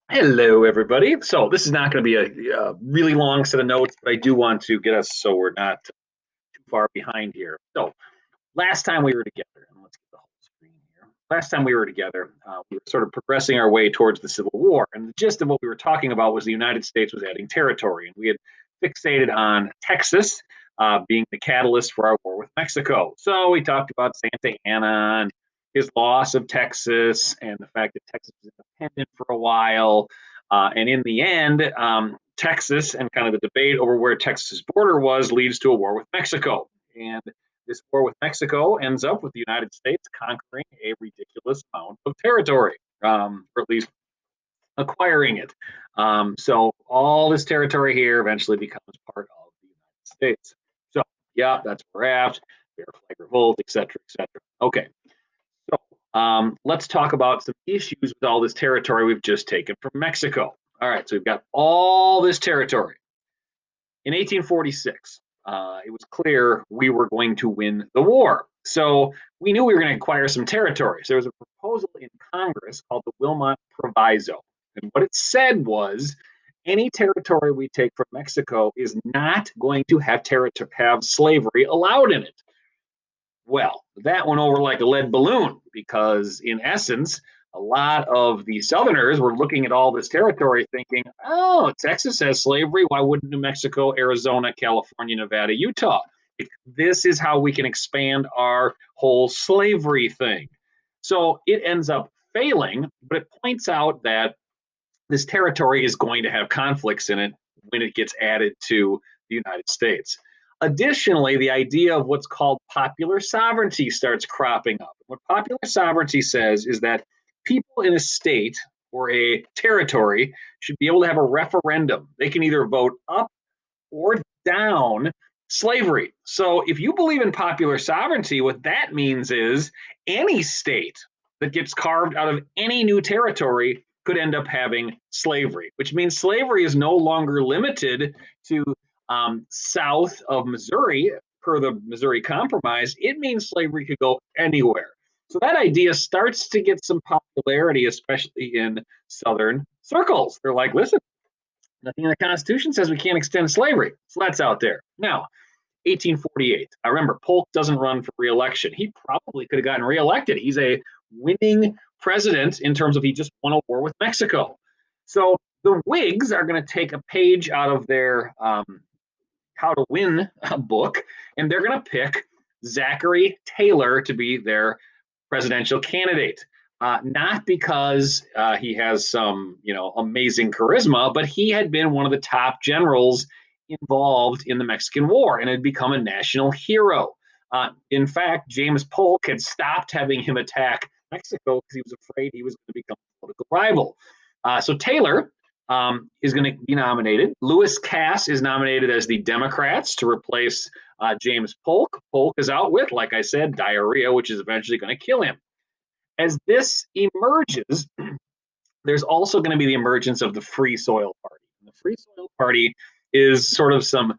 Hello, everybody. So this is not going to be a really long set of notes, but I do want to get us so we're not too far behind here. So last time we were together, and let's get the whole screen here. Last time we were together, we were sort of progressing our way towards the Civil War, and the gist of what we were talking about was the United States was adding territory, and we had fixated on Texas being the catalyst for our war with Mexico. So we talked about Santa Anna and his loss of Texas and the fact that Texas was independent for a while. And in the end, Texas and kind of the debate over where Texas's border was leads to a war with Mexico. And this war with Mexico ends up with the United States conquering a ridiculous amount of territory, or at least acquiring it. So all this territory here eventually becomes part of the United States. So yeah, that's where we're at. Bear flag revolt, etc., etc. Okay, so let's talk about some issues with all this territory we've just taken from Mexico. All right, so we've got all this territory. In 1846, it was clear we were going to win the war. So we knew we were going to acquire some territory. So there was a proposal in Congress called the Wilmot Proviso. And what it said was any territory we take from Mexico is not going to have slavery allowed in it. Well, that went over like a lead balloon because, in essence, a lot of the Southerners were looking at all this territory thinking, oh, Texas has slavery. Why wouldn't New Mexico, Arizona, California, Nevada, Utah? This is how we can expand our whole slavery thing. So it ends up failing, but it points out that this territory is going to have conflicts in it when it gets added to the United States. Additionally, the idea of what's called popular sovereignty starts cropping up. What popular sovereignty says is that people in a state or a territory should be able to have a referendum. They can either vote up or down slavery. So if you believe in popular sovereignty, what that means is any state that gets carved out of any new territory could end up having slavery, which means slavery is no longer limited to south of Missouri per the Missouri Compromise. It means slavery could go anywhere. So that idea starts to get some popularity, especially in Southern circles. They're like, listen, nothing in the Constitution says we can't extend slavery. So that's out there. Now, 1848. I remember Polk doesn't run for reelection. He probably could have gotten reelected. He's a winning president in terms of he just won a war with Mexico. So the Whigs are going to take a page out of their How to Win book, and they're going to pick Zachary Taylor to be their presidential candidate. Not because he has some, amazing charisma, but he had been one of the top generals involved in the Mexican War and had become a national hero. In fact, James Polk had stopped having him attack Mexico because he was afraid he was going to become a political rival. So Taylor is going to be nominated. Lewis Cass is nominated as the Democrats to replace James Polk. Polk is out with, like I said, diarrhea, which is eventually going to kill him. As this emerges, there's also going to be the emergence of the Free Soil Party. And the Free Soil Party is sort of some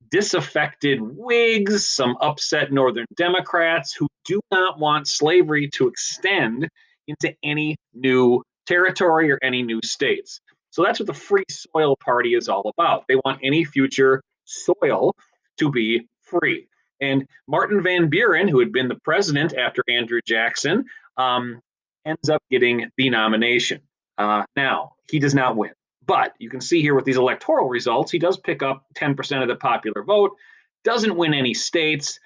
disaffected Whigs, some upset Northern Democrats who do not want slavery to extend into any new territory or any new states. So that's what the Free Soil Party is all about. They want any future soil to be free. And Martin Van Buren, who had been the president after Andrew Jackson, ends up getting the nomination. Now, he does not win. But you can see here with these electoral results, he does pick up 10% of the popular vote, doesn't win any states.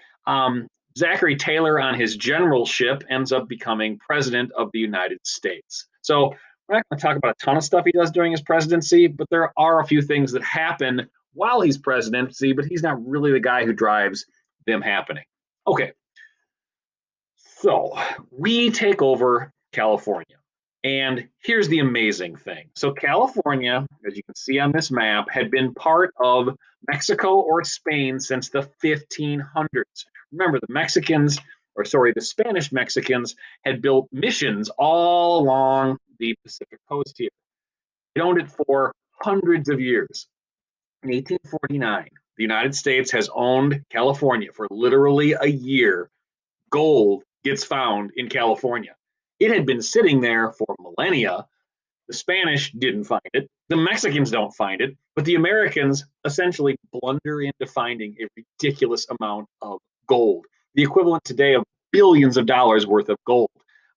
Zachary Taylor, on his generalship, ends up becoming president of the United States. So we're not going to talk about a ton of stuff he does during his presidency, but there are a few things that happen while he's presidency, but he's not really the guy who drives them happening. Okay, so we take over California. And here's the amazing thing. So, California, as you can see on this map, had been part of Mexico or Spain since the 1500s. Remember, the Spanish Mexicans had built missions all along the Pacific coast here. They owned it for hundreds of years. In 1849, the United States has owned California for literally a year. Gold gets found in California. It had been sitting there for millennia, The Spanish didn't find it. The Mexicans don't find it, but the Americans essentially blunder into finding a ridiculous amount of gold, the equivalent today of billions of dollars worth of gold.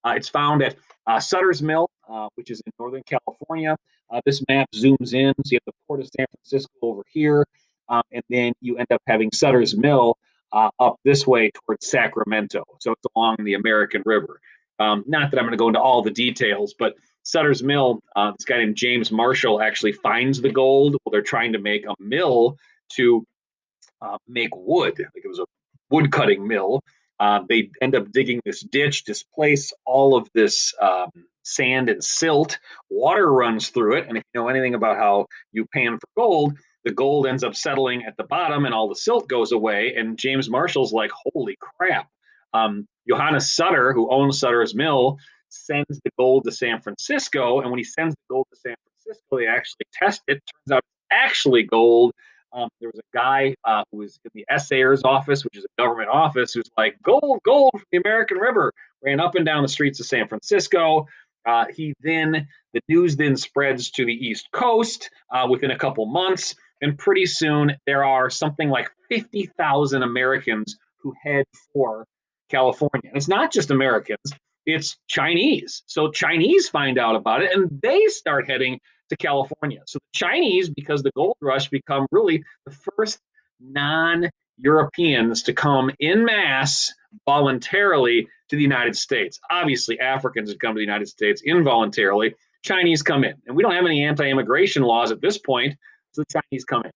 It's found at Sutter's Mill, which is in Northern California. This map zooms in, so you have the port of San Francisco over here, and then you end up having Sutter's Mill up this way towards Sacramento. So it's along the American River. Not that I'm going to go into all the details, but Sutter's Mill, this guy named James Marshall actually finds the gold while they're trying to make a mill to make wood. Like it was a wood cutting mill. They end up digging this ditch, displace all of this sand and silt. Water runs through it. And if you know anything about how you pan for gold, the gold ends up settling at the bottom and all the silt goes away. And James Marshall's like, holy crap. Johannes Sutter, who owns Sutter's Mill, sends the gold to San Francisco. And when he sends the gold to San Francisco, they actually test it. Turns out it's actually gold. There was a guy who was in the assayer's office, which is a government office, who's like, gold, gold from the American River, ran up and down the streets of San Francisco. The news then spreads to the East Coast within a couple months. And pretty soon there are something like 50,000 Americans who head for California. And it's not just Americans, it's Chinese. So Chinese find out about it and they start heading to California. So the Chinese, because the gold rush, become really the first non-Europeans to come in mass voluntarily to the United States. Obviously, Africans had come to the United States involuntarily. Chinese come in. And we don't have any anti-immigration laws at this point, so the Chinese come in.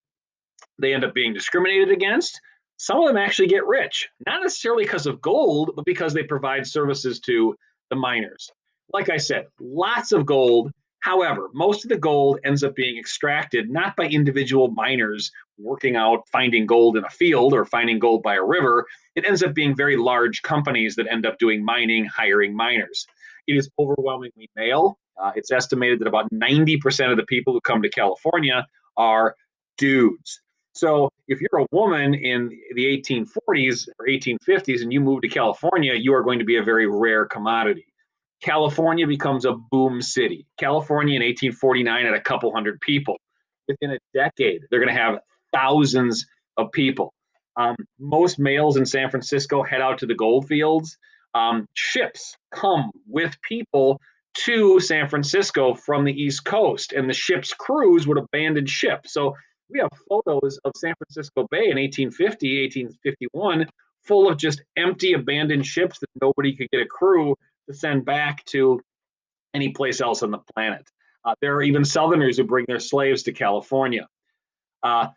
They end up being discriminated against. Some of them actually get rich, not necessarily because of gold, but because they provide services to the miners. Like I said, lots of gold. However, most of the gold ends up being extracted not by individual miners working out finding gold in a field or finding gold by a river. It ends up being very large companies that end up doing mining, hiring miners. It is overwhelmingly male. It's estimated that about 90% of the people who come to California are dudes. So if you're a woman in the 1840s or 1850s and you move to California, you are going to be a very rare commodity. California becomes a boom city. California in 1849 had a couple hundred people. Within a decade, they're going to have thousands of people. Most males in San Francisco head out to the gold fields. Ships come with people to San Francisco from the East Coast, and the ship's crews would abandon ship. So we have photos of San Francisco Bay in 1850, 1851, full of just empty, abandoned ships that nobody could get a crew to send back to any place else on the planet. There are even Southerners who bring their slaves to California.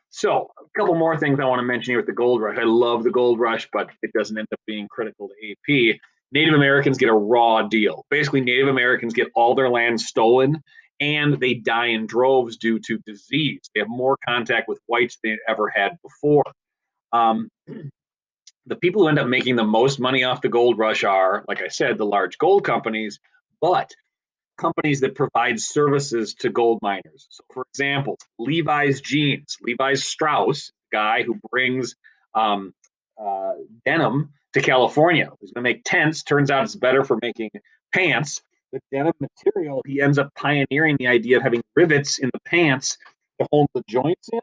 So a couple more things I want to mention here with the gold rush. I love the gold rush, but it doesn't end up being critical to AP. Native Americans get a raw deal. Basically, Native Americans get all their land stolen and they die in droves due to disease. They have more contact with whites than they ever had before. The people who end up making the most money off the gold rush are, like I said, the large gold companies, but companies that provide services to gold miners. So, for example, Levi's Jeans, Levi's Strauss, guy who brings denim to California, who's going to make tents. Turns out it's better for making pants. The denim material, he ends up pioneering the idea of having rivets in the pants to hold the joints in.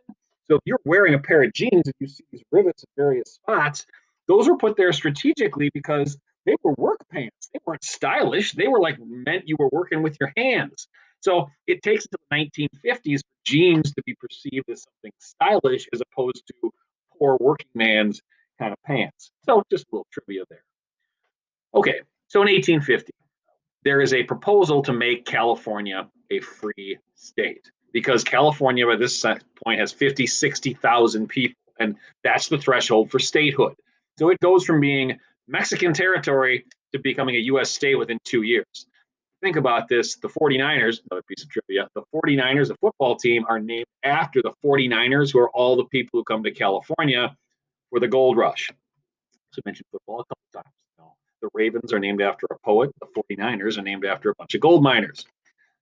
So if you're wearing a pair of jeans and you see these rivets in various spots, those were put there strategically because they were work pants. They weren't stylish. They were like meant you were working with your hands. So it takes until the 1950s for jeans to be perceived as something stylish as opposed to poor working man's kind of pants. So just a little trivia there. Okay, so in 1850, there is a proposal to make California a free state because California by this point has 50, 60,000 people, and that's the threshold for statehood. So it goes from being Mexican territory to becoming a U.S. state within 2 years. Think about this. The 49ers, another piece of trivia, the 49ers, the football team, are named after the 49ers, who are all the people who come to California for the gold rush. So I mentioned football a couple times. The Ravens are named after a poet. The 49ers are named after a bunch of gold miners.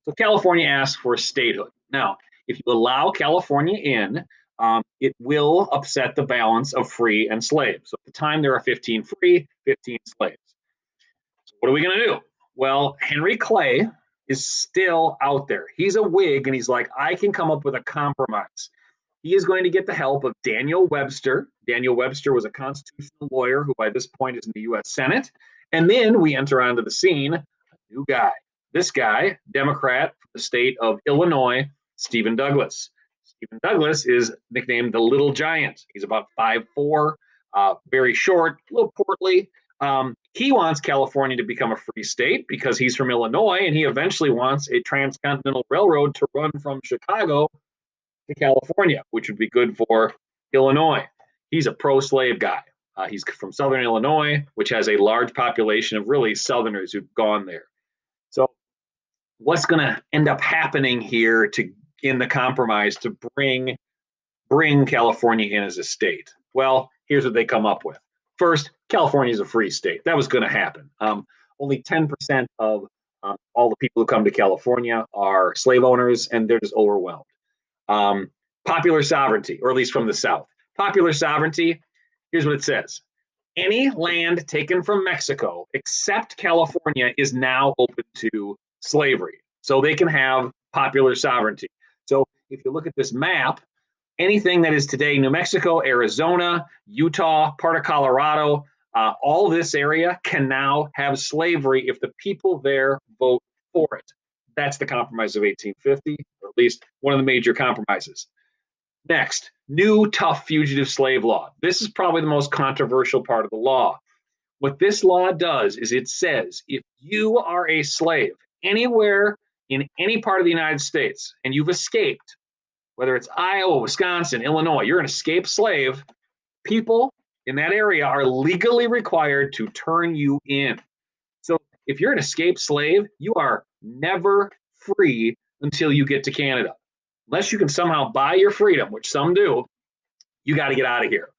So California asks for statehood. Now, if you allow California in, it will upset the balance of free and slaves. So at the time, there are 15 free, 15 slaves. So what are we going to do? Well, Henry Clay is still out there. He's a Whig, and he's like, I can come up with a compromise. He is going to get the help of Daniel Webster. Daniel Webster was a constitutional lawyer who, by this point, is in the U.S. Senate. And then we enter onto the scene a new guy. This guy, Democrat from the state of Illinois, Stephen Douglas. Stephen Douglas is nicknamed the Little Giant. He's about 5'4", very short, a little portly. He wants California to become a free state because he's from Illinois, and he eventually wants a transcontinental railroad to run from Chicago to California, which would be good for Illinois. He's a pro-slave guy. He's from Southern Illinois, which has a large population of really Southerners who've gone there. So what's going to end up happening here in the compromise to bring California in as a state? Well, here's what they come up with. First, California is a free state. That was going to happen. Only 10% of all the people who come to California are slave owners, and they're just overwhelmed. Popular sovereignty, or at least from the South. Popular sovereignty, here's what it says. Any land taken from Mexico except California is now open to slavery. So they can have popular sovereignty. So if you look at this map, anything that is today New Mexico, Arizona, Utah, part of Colorado, all this area can now have slavery if the people there vote for it. That's the Compromise of 1850, or at least one of the major compromises. Next, new tough fugitive slave law. This is probably the most controversial part of the law. What this law does is it says if you are a slave anywhere in any part of the United States and you've escaped, whether it's Iowa, Wisconsin, Illinois, you're an escaped slave, people in that area are legally required to turn you in. So if you're an escaped slave, you are never free until you get to Canada. Unless you can somehow buy your freedom, which some do, you got to get out of here.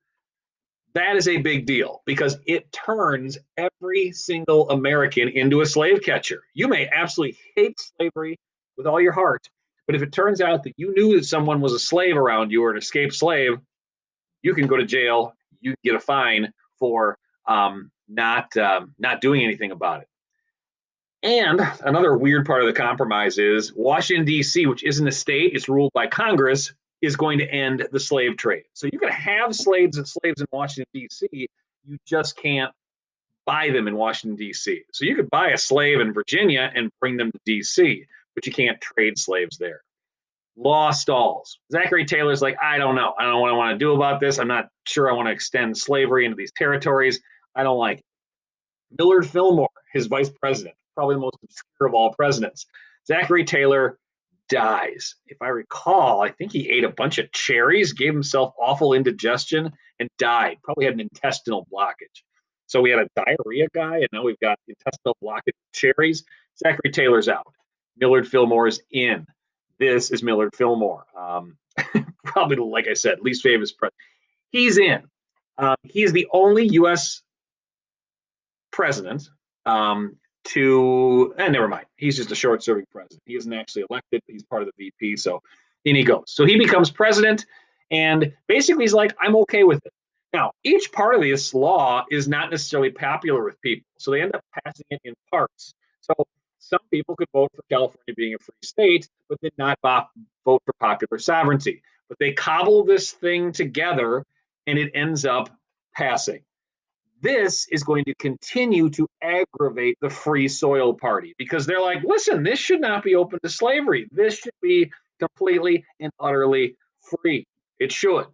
That is a big deal because it turns every single American into a slave catcher. You may absolutely hate slavery with all your heart, but if it turns out that you knew that someone was a slave around you or an escaped slave, you can go to jail. You can get a fine for not doing anything about it. And another weird part of the compromise is Washington, D.C., which isn't a state, it's ruled by Congress, is going to end the slave trade. So you can have slaves in Washington, D.C., you just can't buy them in Washington, D.C. So you could buy a slave in Virginia and bring them to D.C., but you can't trade slaves there. Law stalls. Zachary Taylor's like, I don't know. I don't know what I want to do about this. I'm not sure I want to extend slavery into these territories. I don't like it. Millard Fillmore, his vice president, probably the most obscure of all presidents. Zachary Taylor dies. If I recall, I think he ate a bunch of cherries, gave himself awful indigestion, and died. Probably had an intestinal blockage. So we had a diarrhea guy, and now we've got intestinal blockage cherries. Zachary Taylor's out. Millard Fillmore's in. This is Millard Fillmore. Probably, like I said, least famous president. He's in. He is the only U.S. president never mind. He's just a short-serving president. He isn't actually elected. He's part of the VP, so in he goes. So he becomes president, and basically he's like, I'm okay with it. Now, each part of this law is not necessarily popular with people, so they end up passing it in parts. So some people could vote for California being a free state, but did not vote for popular sovereignty. But they cobble this thing together, and it ends up passing. This is going to continue to aggravate the Free Soil Party because they're like, listen, this should not be open to slavery. This should be completely and utterly free. It should.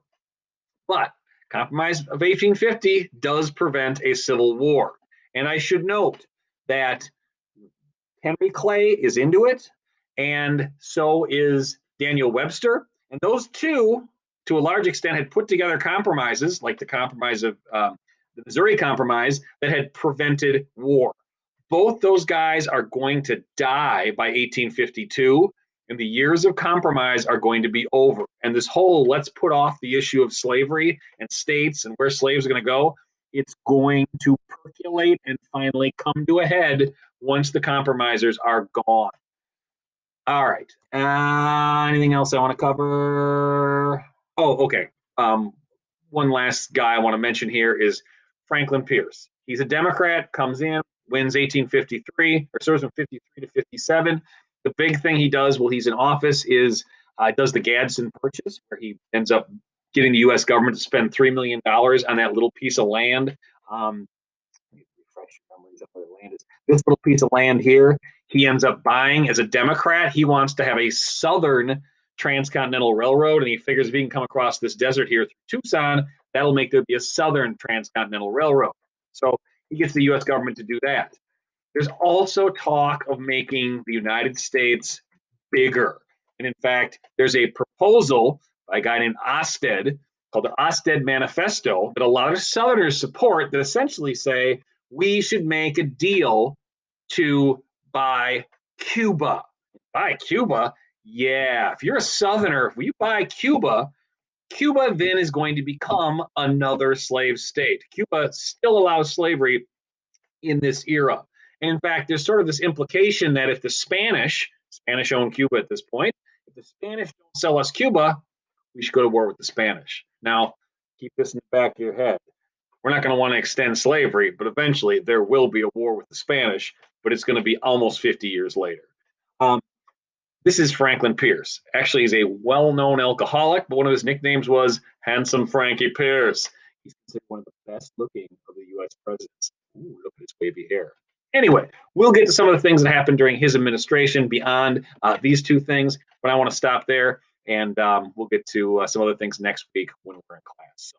But Compromise of 1850 does prevent a civil war. And I should note that Henry Clay is into it, and so is Daniel Webster. And those two, to a large extent, had put together compromises like the Compromise of the Missouri Compromise that had prevented war. Both those guys are going to die by 1852, and the years of compromise are going to be over. And this whole let's put off the issue of slavery and states and where slaves are going to go, it's going to percolate and finally come to a head once the compromisers are gone. All right. Anything else I want to cover? Oh, okay. One last guy I want to mention here is Franklin Pierce. He's a Democrat, comes in, wins 1853, or serves from 53 to 57. The big thing he does while he's in office is does the Gadsden Purchase, where he ends up getting the U.S. government to spend $3 million on that little piece of land. Um, refresh your memories of where the land is. This little piece of land here, he ends up buying as a Democrat. He wants to have a southern transcontinental railroad, and he figures if he can come across this desert here through Tucson, that'll make there be a southern transcontinental railroad. So he gets the U.S. government to do that. There's also talk of making the United States bigger. And in fact, there's a proposal by a guy named Osted called the Osted Manifesto that a lot of Southerners support that essentially say we should make a deal to buy Cuba. Buy Cuba? Yeah. If you're a Southerner, if you buy Cuba, Cuba then is going to become another slave state. Cuba still allows slavery in this era. And in fact, there's sort of this implication that if the Spanish own Cuba at this point, if the Spanish don't sell us Cuba, we should go to war with the Spanish. Now, keep this in the back of your head. We're not going to want to extend slavery, but eventually there will be a war with the Spanish, but it's going to be almost 50 years later. This is Franklin Pierce. Actually, he's a well-known alcoholic, but one of his nicknames was Handsome Frankie Pierce. He's considered one of the best looking of the U.S. presidents. Ooh, look at his wavy hair. Anyway, we'll get to some of the things that happened during his administration beyond these two things, but I want to stop there, and we'll get to some other things next week when we're in class. So